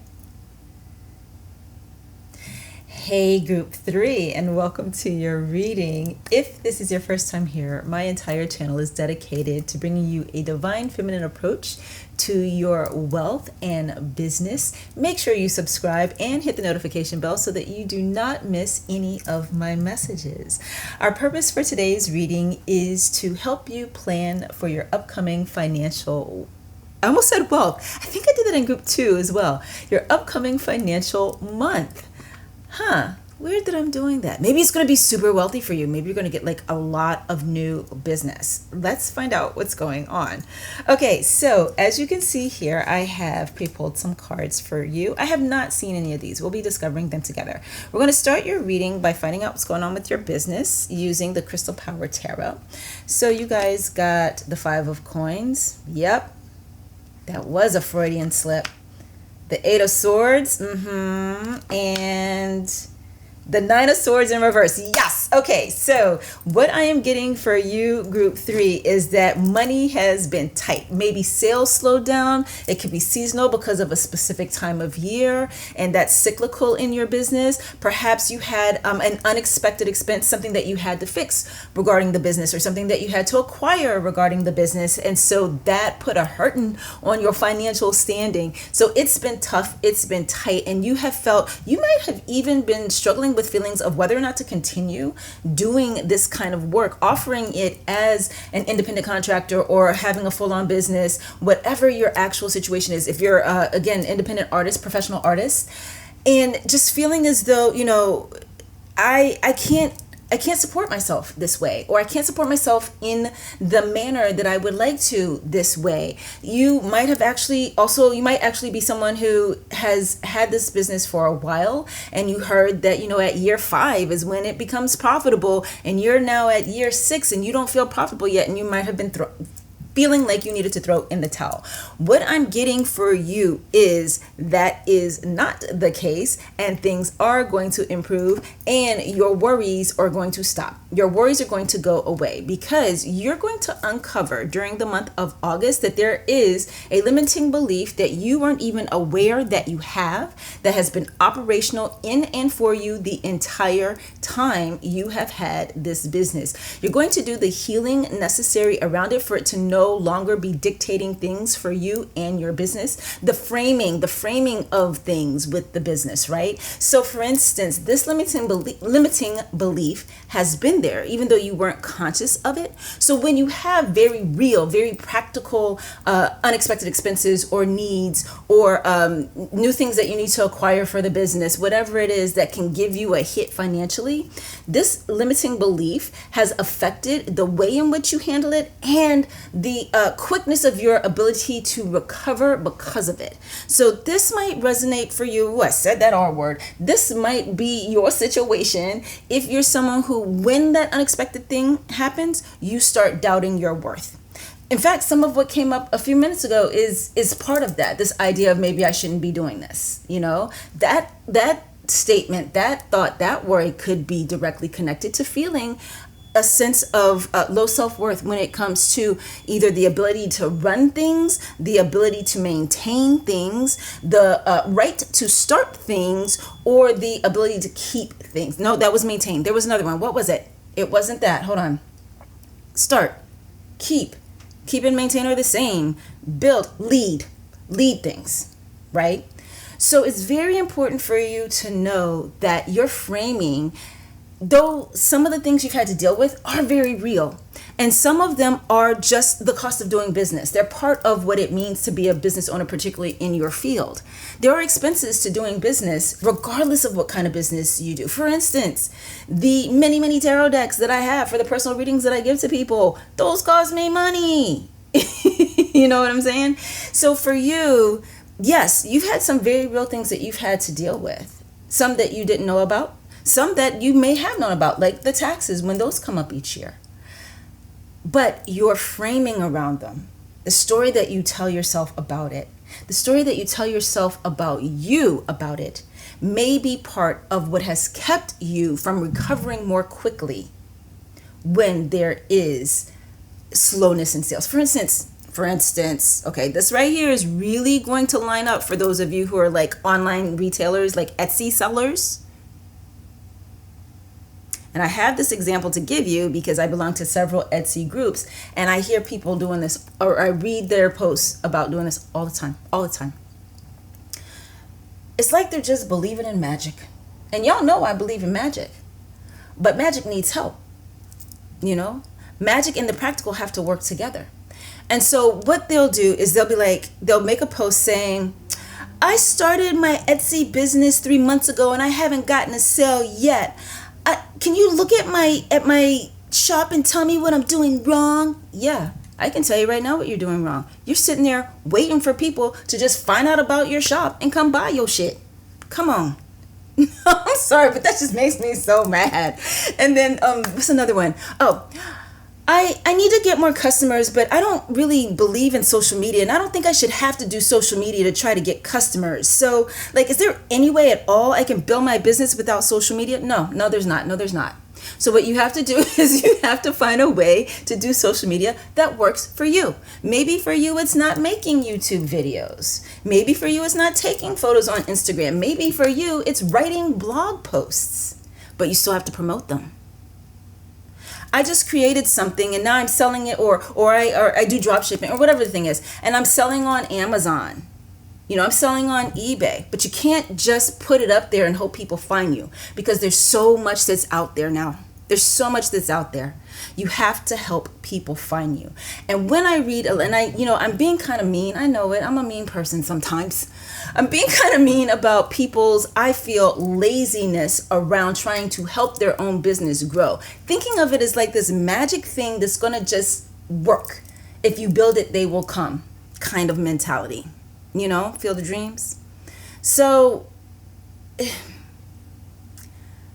Hey, group 3, and welcome to your reading. If this is your first time here, my entire channel is dedicated to bringing you a divine feminine approach to your wealth and business. Make sure you subscribe and hit the notification bell so that you do not miss any of my messages. Our purpose for today's reading is to help you plan for your upcoming financial, I almost said wealth. I think I did that in group 2 as well. Your upcoming financial month. Weird that I'm doing that. Maybe it's going to be super wealthy for you. Maybe you're going to get like a lot of new business. Let's find out what's going on. Okay, so as you can see here, I have pre-pulled some cards for you. I have not seen any of these. We'll be discovering them together. We're going to start your reading by finding out what's going on with your business using the Crystal Power Tarot. So you guys got the 5 of Coins. Yep, that was a Freudian slip. The 8 of Swords, and the 9 of Swords in reverse. Yes. Okay. So what I am getting for you, group 3, is that money has been tight. Maybe sales slowed down. It could be seasonal because of a specific time of year, and that's cyclical in your business. Perhaps you had an unexpected expense, something that you had to fix regarding the business, or something that you had to acquire regarding the business. And so that put a hurting on your financial standing. So it's been tough. It's been tight. And you have felt, you might have even been struggling with feelings of whether or not to continue doing this kind of work, offering it as an independent contractor or having a full-on business, whatever your actual situation is. If you're, again, independent artist, professional artist, and just feeling as though, I can't support myself this way, or I can't support myself in the manner that I would like to this way. You might actually be someone who has had this business for a while, and you heard that, at year 5 is when it becomes profitable, and you're now at year 6 and you don't feel profitable yet, and you might have been feeling like you needed to throw in the towel. What I'm getting for you is that is not the case, and things are going to improve, and your worries are going to stop. Your worries are going to go away, because you're going to uncover during the month of August that there is a limiting belief that you weren't even aware that you have, that has been operational in and for you the entire time you have had this business. You're going to do the healing necessary around it for it to no longer be dictating things for you and your business. The framing of things with the business, right? So for instance, this limiting belief has been there, even though you weren't conscious of it. So when you have very real, very practical, unexpected expenses or needs, or new things that you need to acquire for the business, whatever it is that can give you a hit financially, this limiting belief has affected the way in which you handle it and the quickness of your ability to recover because of it. So this might resonate for you. I said that R word. This might be your situation if you're someone who, when that unexpected thing happens, you start doubting your worth. In fact, some of what came up a few minutes ago is part of that. This idea of maybe I shouldn't be doing this. That statement, that thought, that worry could be directly connected to feeling a sense of low self-worth when it comes to either the ability to run things, the ability to maintain things, the right to start things, or the ability to keep things. No, that was maintain. There was another one. What was it? It wasn't that. Hold on. Start, keep and maintain are the same. Build, lead things, right? So it's very important for you to know that your framing though some of the things you've had to deal with are very real, and some of them are just the cost of doing business. They're part of what it means to be a business owner, particularly in your field. There are expenses to doing business, regardless of what kind of business you do. For instance, the many, many tarot decks that I have for the personal readings that I give to people, those cost me money. You know what I'm saying? So for you, yes, you've had some very real things that you've had to deal with. Some that you didn't know about, some that you may have known about, like the taxes when those come up each year. But your framing around them, the story that you tell yourself about it, the story that you tell yourself about you about it, may be part of what has kept you from recovering more quickly when there is slowness in sales. For instance, okay, this right here is really going to line up for those of you who are like online retailers, like Etsy sellers. And I have this example to give you because I belong to several Etsy groups, and I hear people doing this, or I read their posts about doing this all the time. It's like they're just believing in magic. And y'all know I believe in magic, but magic needs help. You know, magic and the practical have to work together. And so what they'll do is they'll make a post saying, I started my Etsy business 3 months ago and I haven't gotten a sale yet. Can you look at my shop and tell me what I'm doing wrong? Yeah, I can tell you right now what you're doing wrong. You're sitting there waiting for people to just find out about your shop and come buy your shit. Come on. I'm sorry, but that just makes me so mad. And then what's another one? Oh, I need to get more customers, but I don't really believe in social media, and I don't think I should have to do social media to try to get customers. So, like, is there any way at all I can build my business without social media? No, there's not. So what you have to do is you have to find a way to do social media that works for you. Maybe for you, it's not making YouTube videos. Maybe for you, it's not taking photos on Instagram. Maybe for you, it's writing blog posts, but you still have to promote them. I just created something and now I'm selling it, or I do drop shipping or whatever the thing is, and I'm selling on Amazon. You know, I'm selling on eBay, but you can't just put it up there and hope people find you, because there's so much that's out there now. There's so much that's out there. You have to help people find you. And when I read, and I'm being kind of mean. I know it. I'm a mean person sometimes. I'm being kind of mean about people's, I feel, laziness around trying to help their own business grow. Thinking of it as like this magic thing that's going to just work. If you build it, they will come kind of mentality. You know, feel the dreams. So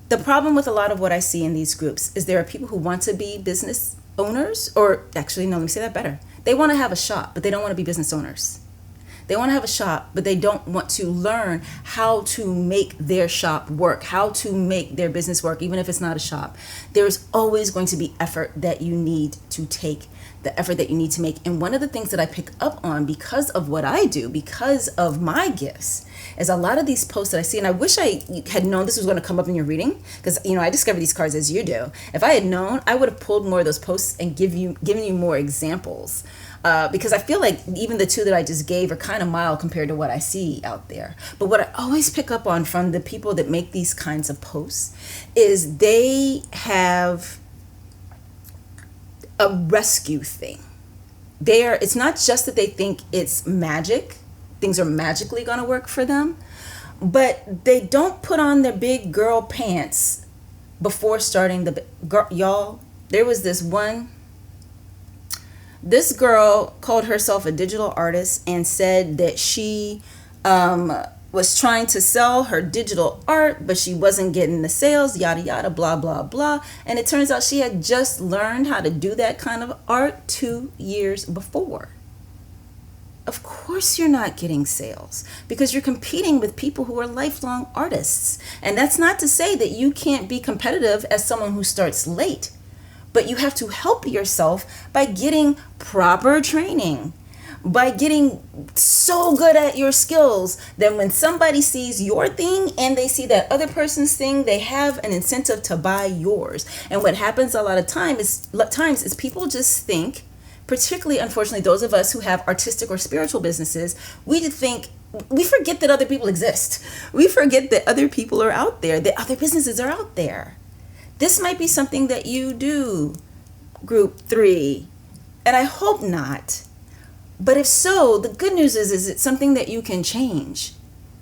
the problem with a lot of what I see in these groups is there are people who want to be business owners, or actually, no, let me say that better. They want to have a shop, but they don't want to be business owners. They want to have a shop, but they don't want to learn how to make their shop work, how to make their business work, even if it's not a shop. There's always going to be effort that you need to take, the effort that you need to make. And one of the things that I pick up on because of what I do, because of my gifts, is a lot of these posts that I see, and I wish I had known this was going to come up in your reading, because, you know, I discover these cards as you do. If I had known, I would have pulled more of those posts and given you more examples. Because I feel like even the two that I just gave are kind of mild compared to what I see out there. But what I always pick up on from the people that make these kinds of posts is they have a rescue thing. It's not just that they think it's magic, things are magically going to work for them, but they don't put on their big girl pants before starting y'all. There was this girl called herself a digital artist and said that she was trying to sell her digital art, but she wasn't getting the sales, yada, yada, blah, blah, blah. And it turns out she had just learned how to do that kind of art 2 years before. Of course you're not getting sales because you're competing with people who are lifelong artists. And that's not to say that you can't be competitive as someone who starts late. But you have to help yourself by getting proper training, by getting so good at your skills that when somebody sees your thing and they see that other person's thing, they have an incentive to buy yours. And what happens a lot of times is people just think, particularly, unfortunately, those of us who have artistic or spiritual businesses, we forget that other people exist. We forget that other people are out there, that other businesses are out there. This might be something that you do, group 3, and I hope not. But if so, the good news is it's something that you can change,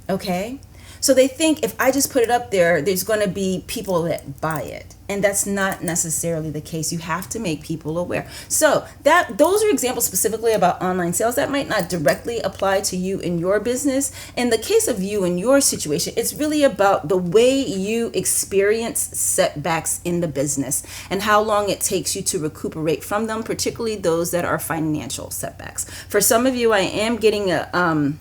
okay? So they think if I just put it up there, there's going to be people that buy it. And that's not necessarily the case. You have to make people aware. So those are examples specifically about online sales that might not directly apply to you in your business. In the case of you and your situation, it's really about the way you experience setbacks in the business and how long it takes you to recuperate from them, particularly those that are financial setbacks. For some of you, I am getting an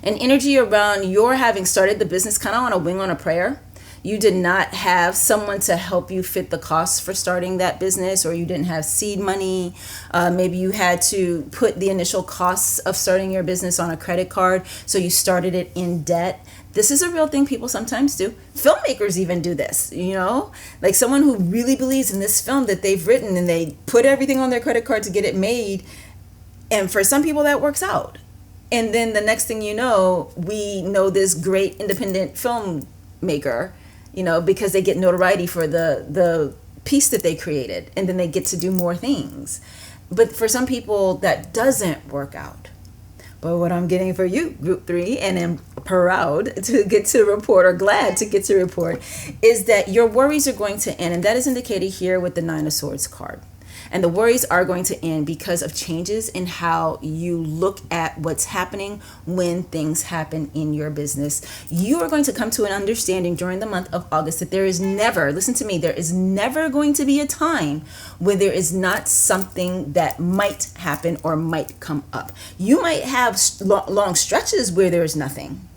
energy around your having started the business kind of on a wing on a prayer. You did not have someone to help you fit the costs for starting that business, or you didn't have seed money. Maybe you had to put the initial costs of starting your business on a credit card, so you started it in debt. This is a real thing people sometimes do. Filmmakers even do this, like someone who really believes in this film that they've written and they put everything on their credit card to get it made. And for some people that works out. And then the next thing you know, we know this great independent filmmaker, because they get notoriety for the piece that they created, and then they get to do more things. But for some people, that doesn't work out. But what I'm getting for you, group 3, and I'm proud to get to report, or glad to get to report, is that your worries are going to end. And that is indicated here with the 9 of Swords card. And the worries are going to end because of changes in how you look at what's happening when things happen in your business. You are going to come to an understanding during the month of August that there is never, listen to me, there is never going to be a time when there is not something that might happen or might come up. You might have long stretches where there is nothing.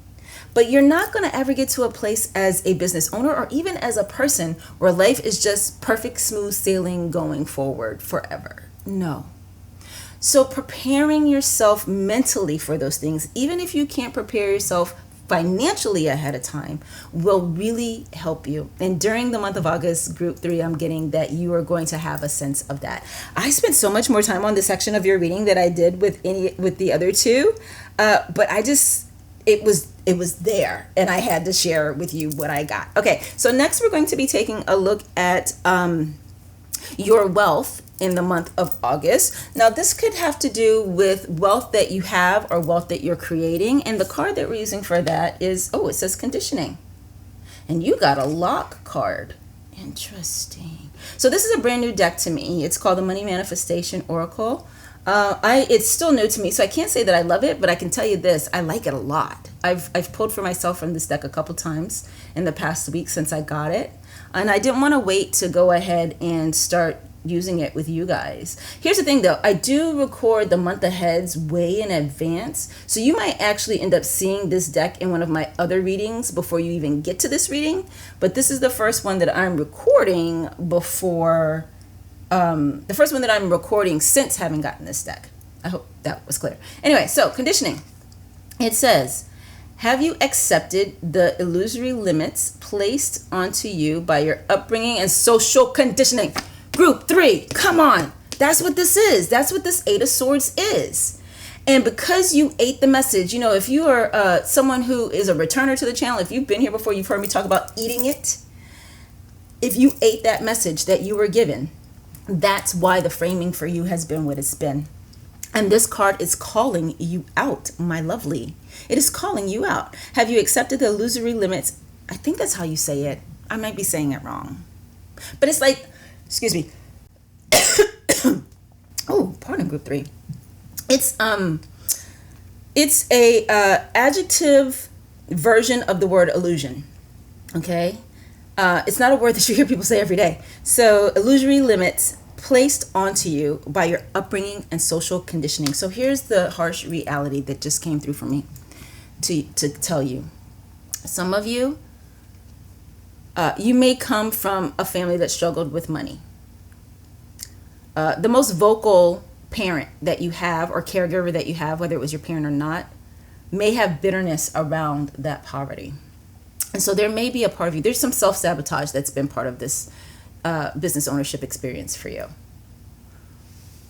But you're not going to ever get to a place as a business owner or even as a person where life is just perfect, smooth sailing going forward forever. No. So preparing yourself mentally for those things, even if you can't prepare yourself financially ahead of time, will really help you. And during the month of August, group 3, I'm getting that you are going to have a sense of that. I spent so much more time on this section of your reading that I did with the other two, but it was there, and I had to share with you what I got. Okay, so next we're going to be taking a look at your wealth in the month of August. Now, this could have to do with wealth that you have or wealth that you're creating, and the card that we're using for that is, it says conditioning. And you got a lock card. Interesting. So this is a brand new deck to me. It's called the Money Manifestation Oracle. It's still new to me, so I can't say that I love it, but I can tell you this, I like it a lot. I've pulled for myself from this deck a couple times in the past week since I got it, and I didn't want to wait to go ahead and start using it with you guys. Here's the thing though, I do record the month aheads way in advance, so you might actually end up seeing this deck in one of my other readings before you even get to this reading, but this is the first one that I'm recording before the first one that I'm recording since having gotten this deck. I hope that was clear. Anyway, so conditioning. It says, have you accepted the illusory limits placed onto you by your upbringing and social conditioning? Group 3, come on. That's what this is. That's what this 8 of Swords is. And because you ate the message, if you are someone who is a returner to the channel, if you've been here before, you've heard me talk about eating it. If you ate that message that you were given, that's why the framing for you has been what it's been. And this card is calling you out, my lovely. It is calling you out. Have you accepted the illusory limits? I think that's how you say it. I might be saying it wrong. But it's like, excuse me. Pardon, group 3. It's a adjective version of the word illusion. Okay? It's not a word that you hear people say every day. So illusory limits placed onto you by your upbringing and social conditioning. So here's the harsh reality that just came through for me to tell you. Some of you, you may come from a family that struggled with money. The most vocal parent that you have or caregiver that you have, whether it was your parent or not, may have bitterness around that poverty. And so there may be a part of you, there's some self-sabotage that's been part of this business ownership experience for you,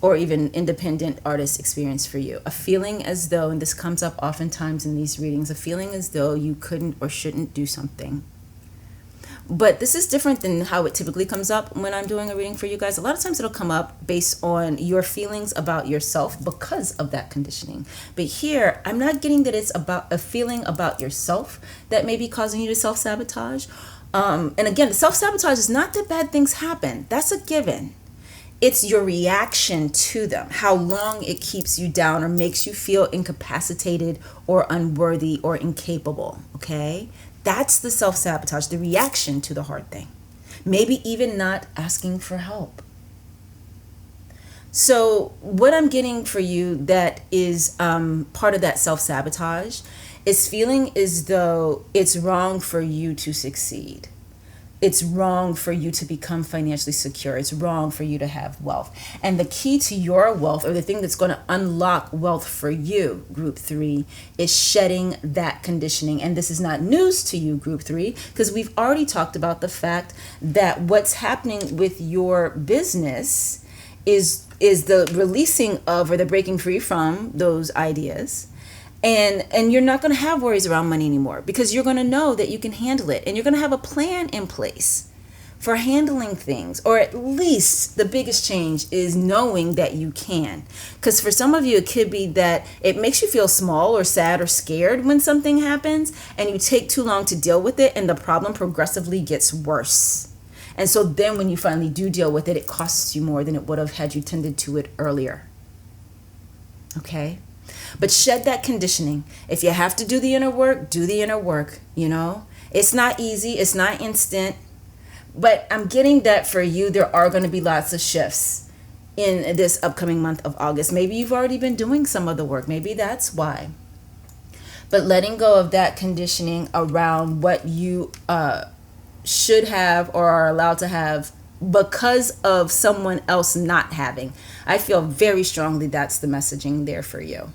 or even independent artist experience for you. A feeling as though, and this comes up oftentimes in these readings, a feeling as though you couldn't or shouldn't do something. But this is different than how it typically comes up when I'm doing a reading for you guys. A lot of times it'll come up based on your feelings about yourself because of that conditioning. But here, I'm not getting that it's about a feeling about yourself that may be causing you to self-sabotage. And again, the self-sabotage is not that bad things happen. That's a given. It's your reaction to them, how long it keeps you down or makes you feel incapacitated or unworthy or incapable, okay? That's the self-sabotage, the reaction to the hard thing. Maybe even not asking for help. So what I'm getting for you that is part of that self-sabotage is feeling as though it's wrong for you to succeed. It's wrong for you to become financially secure. It's wrong for you to have wealth. And the key to your wealth, or the thing that's going to unlock wealth for you, group 3, is shedding that conditioning. And this is not news to you, group 3, because we've already talked about the fact that what's happening with your business is the releasing of, or the breaking free from those ideas. And you're not going to have worries around money anymore, because you're going to know that you can handle it, and you're going to have a plan in place for handling things. Or at least the biggest change is knowing that you can. Because for some of you, it could be that it makes you feel small or sad or scared when something happens and you take too long to deal with it, and the problem progressively gets worse. And so then when you finally do deal with it, it costs you more than it would have had you tended to it earlier. Okay? But shed that conditioning. If you have to do the inner work, do the inner work, you know. It's not easy. It's not instant. But I'm getting that for you, there are going to be lots of shifts in this upcoming month of August. Maybe you've already been doing some of the work. Maybe that's why. But letting go of that conditioning around what you should have or are allowed to have because of someone else not having. I feel very strongly that's the messaging there for you.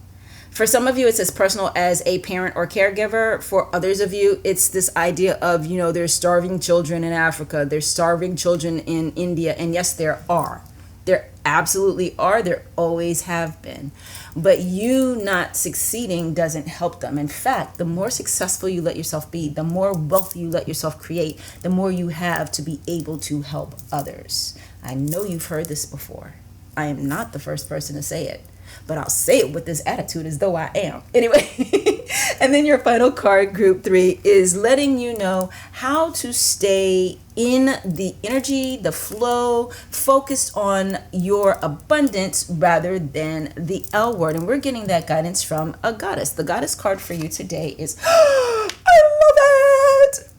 For some of you, it's as personal as a parent or caregiver. For others of you, it's this idea of, you know, there's starving children in Africa, there's starving children in India. And yes, there are. There absolutely are. There always have been. But you not succeeding doesn't help them. In fact, the more successful you let yourself be, the more wealth you let yourself create, the more you have to be able to help others. I know you've heard this before. I am not the first person to say it, but I'll say it with this attitude as though I am. Anyway, and then your final card, group 3, is letting you know how to stay in the energy, the flow, focused on your abundance rather than the L word. And we're getting that guidance from a goddess. The goddess card for you today is, I love it.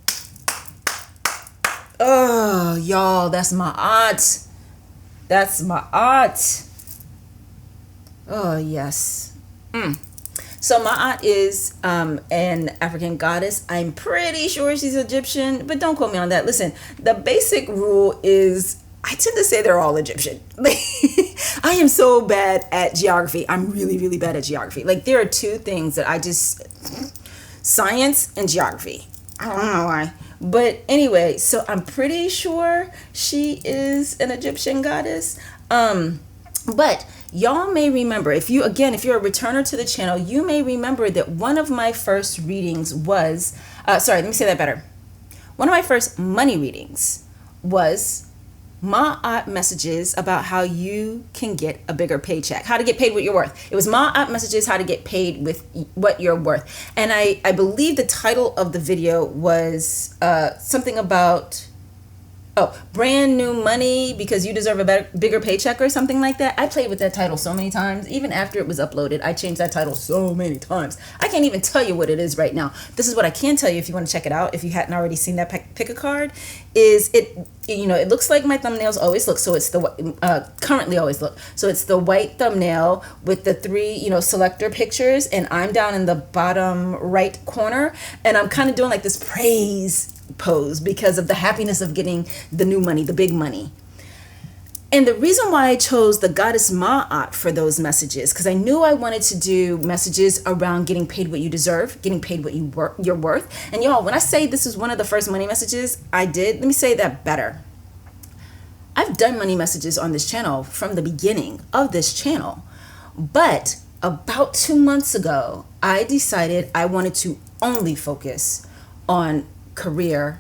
Oh, y'all, that's my aunt. That's my aunt. Oh, yes. So my aunt is an African goddess. I'm pretty sure she's Egyptian, but don't quote me on that. Listen, the basic rule is I tend to say they're all Egyptian. I am so bad at geography. I'm really, really bad at geography. Like, there are two things that I just... Science and geography. I don't know why. But anyway, so I'm pretty sure she is an Egyptian goddess. But y'all may remember, if you're a returner to the channel, you may remember that one of my first readings was, let me say that better. One of my first money readings was Ma'at messages about how you can get a bigger paycheck, how to get paid what you're worth. It was Ma'at messages, how to get paid with what you're worth. And I believe the title of the video was something about... brand new money because you deserve a bigger paycheck or something like that. I played with that title so many times. Even after it was uploaded, I changed that title so many times. I can't even tell you what it is right now. This is what I can tell you if you want to check it out. If you hadn't already seen that pick a card, is it, it looks like my thumbnails always look. So it's currently always look. So it's the white thumbnail with the 3, selector pictures, and I'm down in the bottom right corner, and I'm kind of doing like this praise pose because of the happiness of getting the new money, the big money. And the reason why I chose the goddess Ma'at for those messages, because I knew I wanted to do messages around getting paid what you deserve, getting paid what you're worth. And y'all, when I say this is one of the first money messages I did, let me say that better. I've done money messages on this channel from the beginning of this channel, but about 2 months ago, I decided I wanted to only focus on career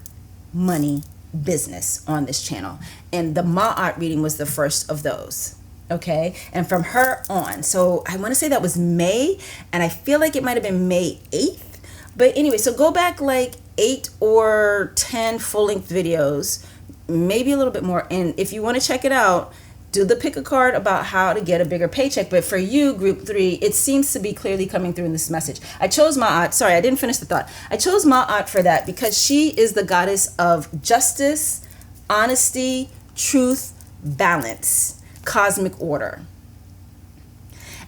money, business on this channel. And the Ma'at reading was the first of those. Okay. And from her on, so I want to say that was May, and I feel like it might have been May 8th. But anyway, so go back like 8 or 10 full-length videos, maybe a little bit more. And if you want to check it out, do the pick a card about how to get a bigger paycheck. But for you, group 3, it seems to be clearly coming through in this message. I chose Ma'at. Sorry, I didn't finish the thought. I chose Ma'at for that because she is the goddess of justice, honesty, truth, balance, cosmic order.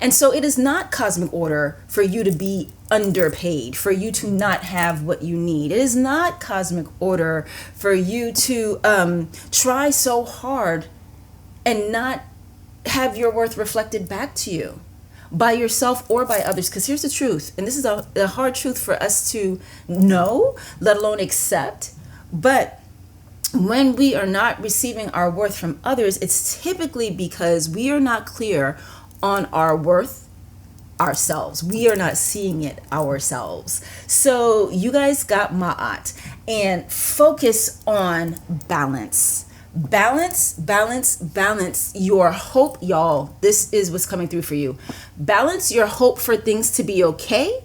And so it is not cosmic order for you to be underpaid, for you to not have what you need. It is not cosmic order for you to try so hard and not have your worth reflected back to you by yourself or by others. Because here's the truth, and this is a hard truth for us to know, let alone accept. But when we are not receiving our worth from others, it's typically because we are not clear on our worth ourselves. We are not seeing it ourselves. So you guys got Ma'at, and focus on balance. Balance your hope, y'all. This is what's coming through for you. Balance your hope for things to be okay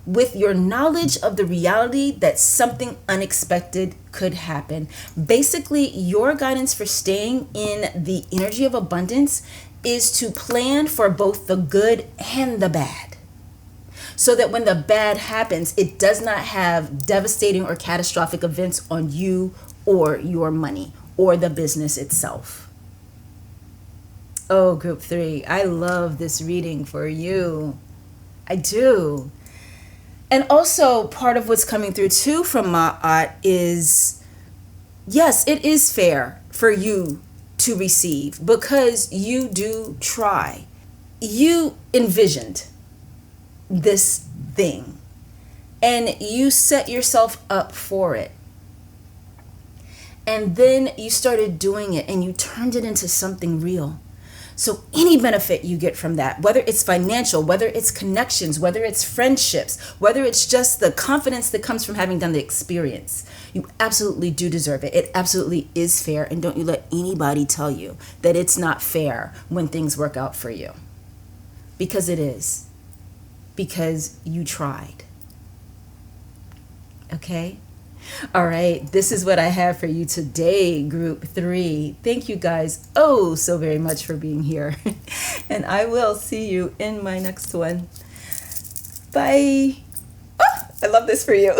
with your knowledge of the reality that something unexpected could happen. Basically, your guidance for staying in the energy of abundance is to plan for both the good and the bad, so that when the bad happens, it does not have devastating or catastrophic events on you or your money or the business itself. Oh, group 3, I love this reading for you. I do. And also part of what's coming through too from Ma'at is, yes, it is fair for you to receive because you do try. You envisioned this thing and you set yourself up for it. And then you started doing it and you turned it into something real. So any benefit you get from that, whether it's financial, whether it's connections, whether it's friendships, whether it's just the confidence that comes from having done the experience, you absolutely do deserve it. It absolutely is fair. And don't you let anybody tell you that it's not fair when things work out for you. Because it is. Because you tried. Okay? All right, this is what I have for you today, group 3. Thank you guys oh so very much for being here. And I will see you in my next one. Bye. Oh, I love this for you.